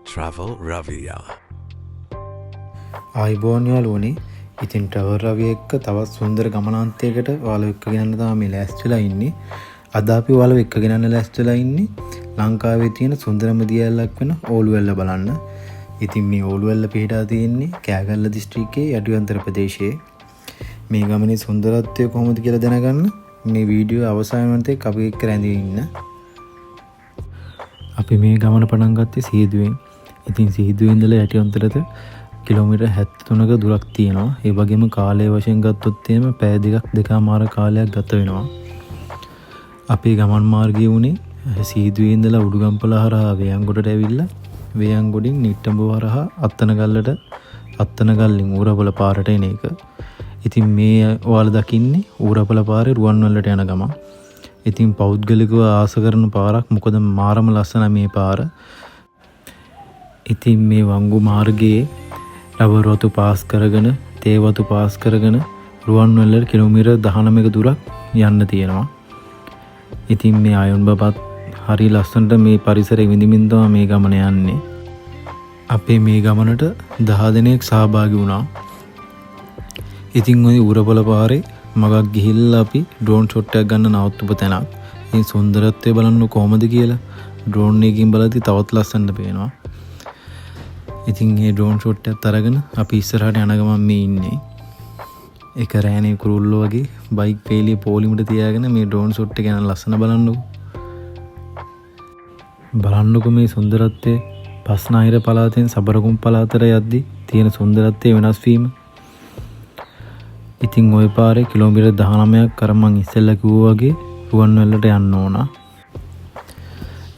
Travel Ravia. ආයිබෝන් යාළුවනේ. ඉතින් travel රවි එක්ක තවත් සුන්දර ගමනාන්තයකට ඔයාලව එක්කගෙන යන්න තමයි මේ ලෑස්තිලා ඉන්නේ. අද අපි ඔයාලව එක්කගෙන යන්න ලෑස්තිලා ඉන්නේ ලංකාවේ තියෙන සුන්දරම දියැලක් වෙන ඕලුවැල්ල බලන්න. ඉතින් මේ ඕලුවැල්ල පිහිටා තියෙන්නේ කෑගල්ල දිස්ත්‍රික්කයේ යටිවන්තර ප්‍රදේශයේ. මේ ගමනේ සුන්දරත්වය කොහොමද කියලා දැනගන්න මේ වීඩියෝ අවසාන වෙනතෙක් අපි එක්ක රැඳී ඉන්න. අපි මේ ගමන පටන් ගත්තේ සීදුවෙන්. ඉතින් සීදුවෙන් ඉඳලා යටිවන්තරට කිලෝමීටර් 73ක දුරක් තියෙනවා. ඒ වගේම කාලය වශයෙන් ගත්තොත් එහෙම පැය දෙකමාර කාලයක් ගත වෙනවා. අපේ ගමන් මාර්ගය උනේ සීදුවේ ඉඳලා උඩුගම්පල හරහා වේයන්ගොඩට ඇවිල්ලා වේයන්ගොඩින් නිට්ටඹුව හරහා අත්තනගල්ලින් ඌරපොළ පාරට එන එක. ඉතින් මේ ඔයාලා දකින්නේ ඌරපොළ පාරේ රුවන්වැල්ලට යන ගමන. ඉතින් පෞද්ගලිකව ආස කරන පාරක්. මොකද මාරම ලස්සන මේ පාර. ඉතින් මේ වංගු මාර්ගයේ රබර් වතු පාස් කරගෙන තේ වතු පාස් කරගෙන රුවන්වැල්ලට කිලෝමීටර් 19ක දුරක් යන්න තියෙනවා. ඉතින් මේ අයුන් බබත් හරි ලස්සනට මේ පරිසරය විඳින්මින් තමයි මේ ගමන යන්නේ. අපේ මේ ගමනට 10 දෙනෙක් සහභාගී වුණා. ඉතින් ওই ඌරපොළ පාරේ මගක් ගිහිල්ලා අපි ඩ්‍රෝන් ෂොට් එකක් ගන්න නවත්තුපු තැනක්. ඉතින් සුන්දරත්වය බලන්න කොහොමද කියලා ඩ්‍රෝන් එකකින් බලද්දි තවත් ලස්සනට පේනවා. ඉතින් මේ ඩ්‍රෝන් ෂොට් එකත් අරගෙන අපි ඉස්සරහට යන ගමන් මේ ඉන්නේ. ඒක රෑනේ කුරුල්ලෝ වගේ බයික් පේලිය පොලිමට තියාගෙන මේ ඩ්‍රෝන් ෂොට් එක යන ලස්සන බලන්නකෝ මේ සුන්දරත්වය. පස්නාහිර පළාතෙන් සබරකුම් පළාතට යද්දි තියෙන සුන්දරත්වය වෙනස් වීම. ඉතින් ওই පාරේ කිලෝමීටර් 19ක් අර මං ඉස්සෙල්ලා කිව්වා වගේ රුවන්වැල්ලට යන්න ඕන.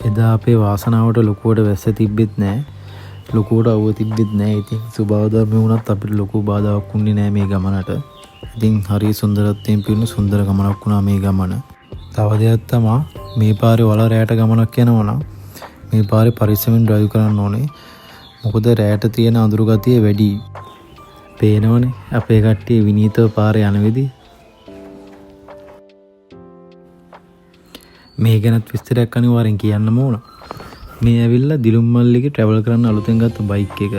එදා අපේ වාසනාවට ලොකුවට වැස්ස තිබ්බෙත් නැහැ. ලොකුවට අවුව තිබ්බෙත් නැහැ. ඉතින් සුබවදාම වුණත් අපිට ලොකු බාධාවක් වුණේ නැහැ මේ ගමනට. ඉතින් හරිය සුන්දරත්වයෙන් පිරුණු සුන්දර ගමනක් වුණා මේ ගමන. තව දෙයක් තමයි මේ පාරේ වල රැයට ගමනක් යනවා නම් මේ පාරේ පරිස්සමෙන් ඩ්‍රයිව් කරන්න ඕනේ. මොකද රැයට තියෙන අඳුරු ගතිය වැඩි. පේනවනේ අපේ කට්ටිය විනීතව පාරේ යන විදිහ. මේ ගැනත් විස්තරයක් අනිවාර්යෙන් කියන්නම ඕන. මේ ඇවිල්ලා දිලුම් මල්ලිගේ ට්‍රැවල් කරන්න අලුතෙන් ගත්ත බයික් එක.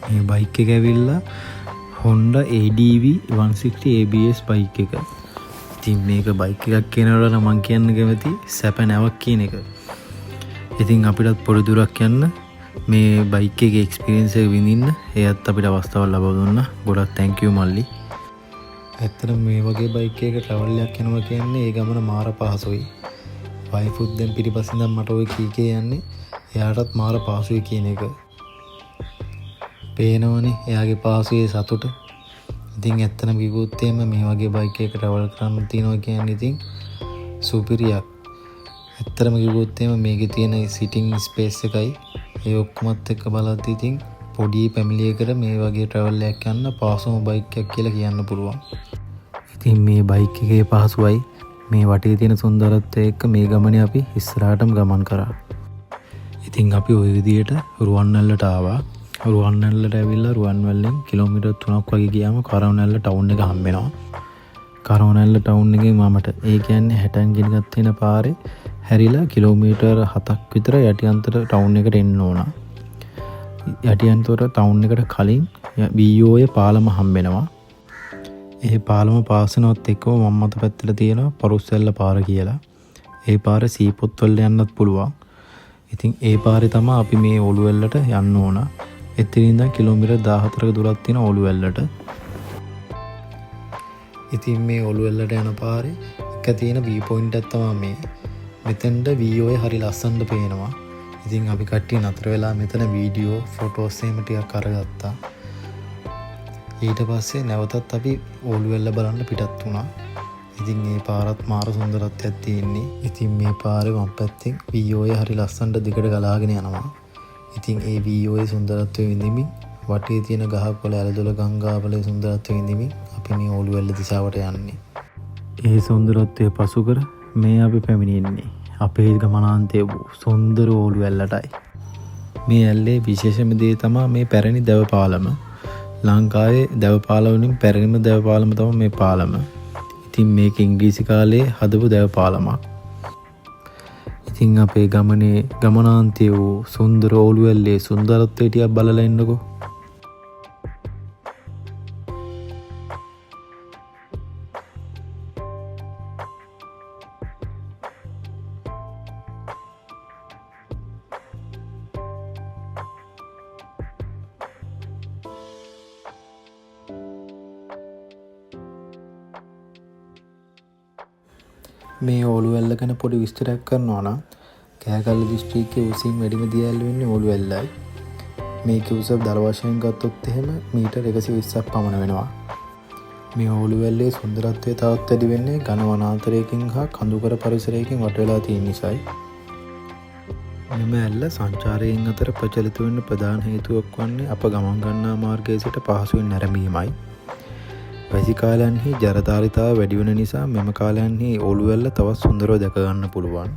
මේ බයික් එක ඇවිල්ලා Honda ADV 160 ABS බයික් එක. ඉතින් මේක බයික් එකක් කියනකොට නම් මං කියන්න කැමති සැප නැවක් කියන එක. ඉතින් අපිටත් පොඩි දුරක් යන්න මේ බයික් එකේ එක්ස්පීරියන්ස් එක විඳින්න එයත් අපිට අවස්ථාවක් ලබා දුන්නා. ගොඩක් thank you මල්ලි. ඇත්තටම මේ වගේ බයික් එකක ට්‍රැවල් එකක් යනවා කියන්නේ ඒ ගමන මාර පහසුයි. වයිෆුත් දැන් පිටිපස්සෙන් දැන් මට ඔය කීකේ යන්නේ එයාටත් මාර පහසුයි කියන එක. පේනවනේ එයාගේ පහසුවේ සතුට. ඉතින් ඇත්තටම කිව්වොත් එහෙම මේ වගේ බයික් එකක ට්‍රැවල් කරන්න තියනවා කියන්නේ ඉතින් සුපිරියක්. ඇත්තටම කිව්වොත් එහෙම මේකේ තියෙන සිටින් ස්පේස් එකයි ඒ ඔක්කොමත් එක්ක බලද්දි ඉතින් පොඩි ෆැමිලි එකකට මේ වගේ ට්‍රැවල් එකක් යන්න පහසුම බයික් එකක් කියලා කියන්න පුළුවන්. ඉතින් මේ බයික් එකේ පහසුවයි මේ වටේ තියෙන සුන්දරත්වය එක්ක මේ ගමනේ අපි ඉස්සරහටම ගමන් කරා. ඉතින් අපි ওই විදියට රුවන්වැල්ලට ආවා. රුවන්වැල්ලට ඇවිල්ලා රුවන්වැල්ලෙන් කිලෝමීටර් 3ක් වගේ ගියාම කරවනැල්ල ටවුන් එක හම්බෙනවා. කරවනැල්ල ටවුන් එකේ මමට ඒ කියන්නේ 60න් ගෙනගත් වෙන පාරේ හැරිලා කිලෝමීටර් 7ක් විතර යටිඅන්තර ටවුන් එකට එන්න ඕන. යටිඅන්තර ටවුන් එකට කලින් BOA පාලම හම්බෙනවා. ඒ පාලම පාස් වෙනවත් එක්කම මම මත පැත්තට තියෙනවා පරුස්සැල්ල පාර කියලා. ඒ පාර සීපොත් වල යන්නත් පුළුවන්. ඉතින් ඒ පාරේ තමයි අපි මේ ඕලුවැල්ලට යන්න ඕන. එතනින් ඉඳන් කිලෝමීටර් 14ක දුරක් තියෙන ඕලුවැල්ලට. ඉතින් මේ ඕලුවැල්ලට යන පාරේ එක තියෙන වී පොයින්ට් එක තමයි මේ. මෙතෙන්ද VOA හරි ලස්සනට පේනවා. ඉතින් අපි කට්ටිය නතර වෙලා මෙතන වීඩියෝ ෆොටෝස් එහෙම ටිකක් අරගත්තා. ඊට පස්සේ නැවතත් අපි ඕලුවැල්ල බලන්න පිටත් වුණා. ඉතින් මේ පාරත් මාර සුන්දරත්වයක් තියෙන්නේ. ඉතින් මේ පාරේ වම් පැත්තෙන් VOA හරි ලස්සනට දිගට ගලාගෙන යනවා. ඉතින් ඒ VOA සුන්දරත්වය විඳින්මින් වටේ තියෙන ගහකොළ ඇලදොල ගංගාවලේ සුන්දරත්වය විඳිමින් අපි මේ ඕලුවැල්ල දිසාවට යන්නේ. ඒ සුන්දරත්වය පසු කර මේ අපි පැමිණෙන්නේ අපේ ගමනාන්තය වූ සුන්දර ඕලුවැල්ලටයි. මේ ඇල්ලේ විශේෂම දේ තමයි මේ පැරණි දැව පාලම. ලංකාවේ දැව පාලම වලින් පැරණිම දැව පාලම තමයි මේ පාලම. ඉතින් මේක ඉංග්‍රීසි කාලේ හදපු දැව පාලමක්. ඉතින් අපේ ගමනාන්තය වූ සුන්දර ඕලුවැල්ලේ සුන්දරත්වය ටිකක් බලලා එන්නකෝ. මේ ඕලුවැල්ල ගැන පොඩි විස්තරයක් කරනවා නම් කෑගල්ල දිස්ත්‍රික්කයේ උසින් වැඩිම දියඇල්ල වෙන්නේ ඕලුවැල්ලයි. මේකේ උස දර වශයෙන් ගත්තොත් එහෙම මීටර් 120ක් පමණ වෙනවා. මේ ඕලුවැල්ලේ සුන්දරත්වය තවත් වැඩි වෙන්නේ ඝන වනාන්තරයකින් හා කඳුකර පරිසරයකින් වට වෙලා තියෙන නිසායි. මෙම ඇල්ල සංචාරයෙන් අතර ප්‍රචලිත වෙන්න ප්‍රධාන හේතුවක් වන්නේ අප ගමන් ගන්නා මාර්ගයේ සිට පහසුවෙන් නැරඹීමයි. වැසි කාලයන්හි ජලධාරිතාව වැඩි වෙන නිසා මෙම කාලයන්හි ඕලුවැල්ල තවත් සුන්දරව දැක ගන්න පුළුවන්.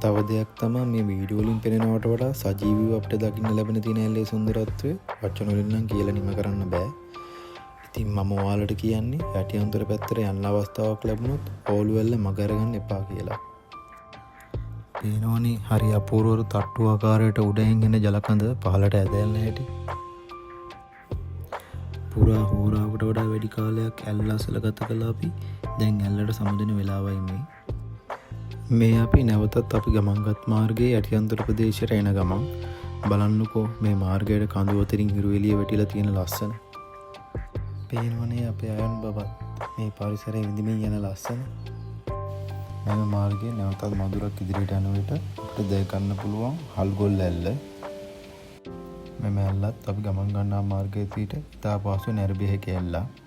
තව දෙයක් තමයි මේ වීඩියෝ වලින් පෙනෙනවට වඩා සජීවීව අපිට දකින්න ලැබෙන තියෙන ඇල්ලේ සුන්දරත්වය වචන වලින් නම් කියලා නිම කරන්න බෑ. ඉතින් මම ඔයාලට කියන්නේ යටිඅන්තර පැත්තට යන්න අවස්ථාවක් ලැබුණොත් ඕලුවැල්ල මග අරගන්න එපා කියලා. පේනවනේ හරි අපූර්ව තට්ටු ආකාරයට උඩින් එන ජලකඳ පහළට ඇදෙන්න හැටි. පුරා හෝරාවකට වඩා වැඩි කාලයක් ඇල්ල අසල ගත කළා අපි. දැන් ඇල්ලට සමුදෙන වෙලාවයි මේ. මේ අපි නැවතත් අපි ගමන්ගත් මාර්ගයේ යටිඅන්තර ප්‍රදේශයට එන ගමන් බලන්නකෝ මේ මාර්ගයට කඳු අතරින් හිරු එළිය වැටිලා තියෙන ලස්සන. පේනවනේ අපේ අයන් බබත් මේ පරිසරයේ විඳින්මින් යන ලස්සන. මේ මාර්ගයේ නැවතත් මදුරක් ඉදිරියට යන විට අපිට දැක ගන්න පුළුවන් හල්ගොල්ල ඇල්ල. මෙම ඇල්ලත් අපි ගමන් ගන්නා මාර්ගයේ සිට ඉතා පහසුවෙන් නැරඹිය හැකි ඇල්ලක්.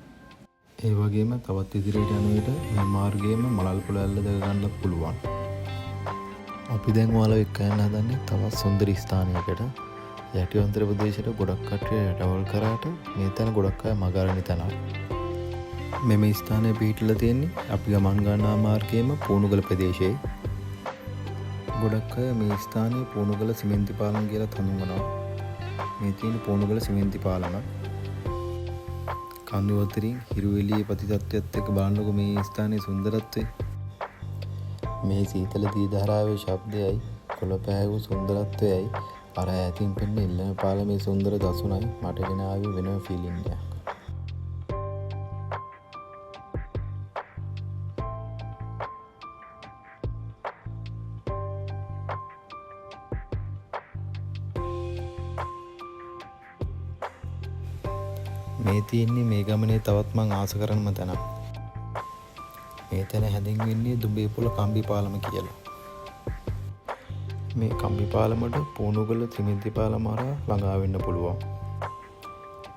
ඒ වගේම තවත් ඉදිරියට යන විට මේ මාර්ගයේම මලල්පොළ ඇල්ල දැක ගන්නත් පුළුවන්. අපි දැන් ඔයාලව එක්ක යන්න හදන්නේ තවත් සුන්දර ස්ථානයකට. යටිඅන්තර ප්‍රදේශයට ගොඩක් කට්ටිය රැවල් කරාට මේ තැන ගොඩක් අය මග අරින තැනක්. මෙම ස්ථානය පිහිටලා තියෙන්නේ අපි ගමන් ගන්නා මාර්ගයේම පූණුගල ප්‍රදේශයේ. ගොඩක් අය මේ ස්ථානයේ පූණුගල සිමෙන්ති පාලම කියලා හඳුන්වනවා. මේ තියෙන පූණුගල සිමෙන්ති පාලම. කඳු අතරින් හිරු එළියේ ප්‍රතිතත්වයත් එක්ක බලනකො මේ ස්ථානයේ සුන්දරත්වය. මේ සීතල දී ධාරාවේ ශබ්දයයි කොළ පෑවූ සුන්දරත්වයයි අර ඈතින් පෙනෙන ඉල්ලන පාලමේ සුන්දර දසුණයි මට ගෙන ආවේ වෙනම ෆීලිං එකක්. මේ තියෙන්නේ මේ ගමනේ තවත් මං ආස කරනම තැනක්. මේ තැන හැඳින්වෙන්නේ දුඹේපොළ කම්බි පාලම කියලා. මේ කම්බි පාලමට පූණුගල සිමෙන්ති පාලම හරහා ළඟා වෙන්න පුළුවන්.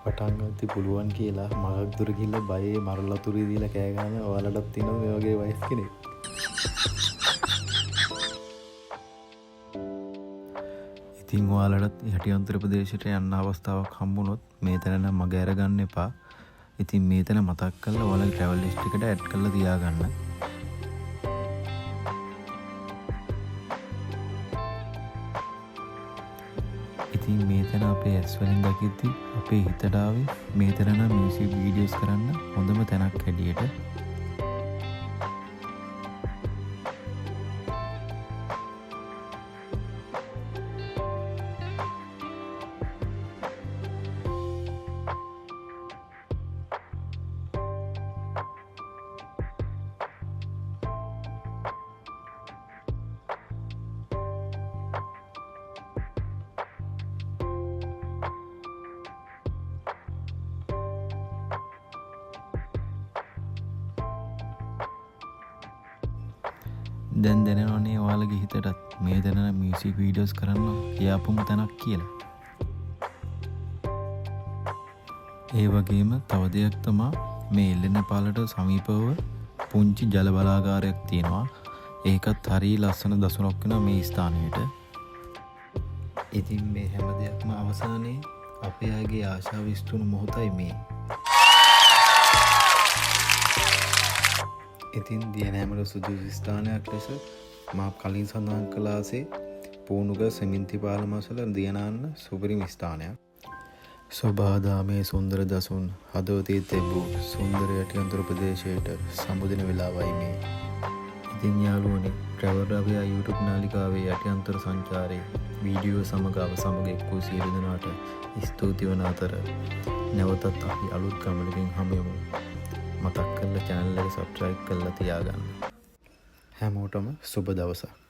පටන් ගත්තී පුළුවන් කියලා මගක් දුර ගිහිල්ලා බයේ මරලතුරු දීලා කෑ ගන්න ඔයාලටත් තියෙනවා මේ වගේ වයස් කෙනෙක්. ඉතින් ඔයාලටත් යටිඅන්තර ප්‍රදේශයට යන්න අවස්ථාවක් හම්බුනොත් මේ තැන නම් මග අරගන්න එපා. ඉතින් මේ තැන මතක් කරලා ඔයාලගේ ට්‍රැවල් ලිස්ට් එකට ඇඩ් කරලා තියාගන්න. ඉතින් මේ තැන අපේ ඇස් වලින් දකිද්දි අපේ හිතට ආවේ මේ තැන නම් මියුසික් වීඩියෝස් කරන්න හොඳම තැනක් හැටියට. දැන් දැනනවනේ ඔයාලගේ හිතටත් මේ දැනන මියුසික් වීඩියෝස් කරන්න යාපුම තැනක් කියලා. ඒ වගේම තව දෙයක් තමයි මේ එල්ලෙන පාලට සමීපව පුංචි ජල බලාගාරයක් තියෙනවා. ඒකත් හරිය ලස්සන දසුනක් වෙනවා මේ ස්ථානයට. ඉතින් මේ හැම දෙයක්ම අවසානයේ අපේ අයගේ ආශාව ඉස්තුණු මොහොතයි මේ. ඉතින් දියනෑමට සුදුසු ස්ථානයක් ලෙස මා කලින් සඳහන් කළාසේ පූනුග සෙමින්ති පාලමසල දියනාන්න සුපිරිම ස්ථානයක්. සොබාදාමේ සුන්දර දසුන් හදවතේ තෙබූ සුන්දර යටිඅන්තර ප්‍රදේශයට සමුදෙන වෙලාවයි මේ. ඉතින් යාළුවනේ ට්‍රැවල් රවියා YouTube නාලිකාවේ යටිඅන්තර සංචාරයේ වීඩියෝ සමග සමග එක්වූ සියලු දෙනාට ස්තුති වන අතර නැවතත් අපි අලුත් ගමනකින් හමුවෙමු. මතක් කරලා channel එක subscribe කරලා තියාගන්න. හැමෝටම සුබ දවසක්.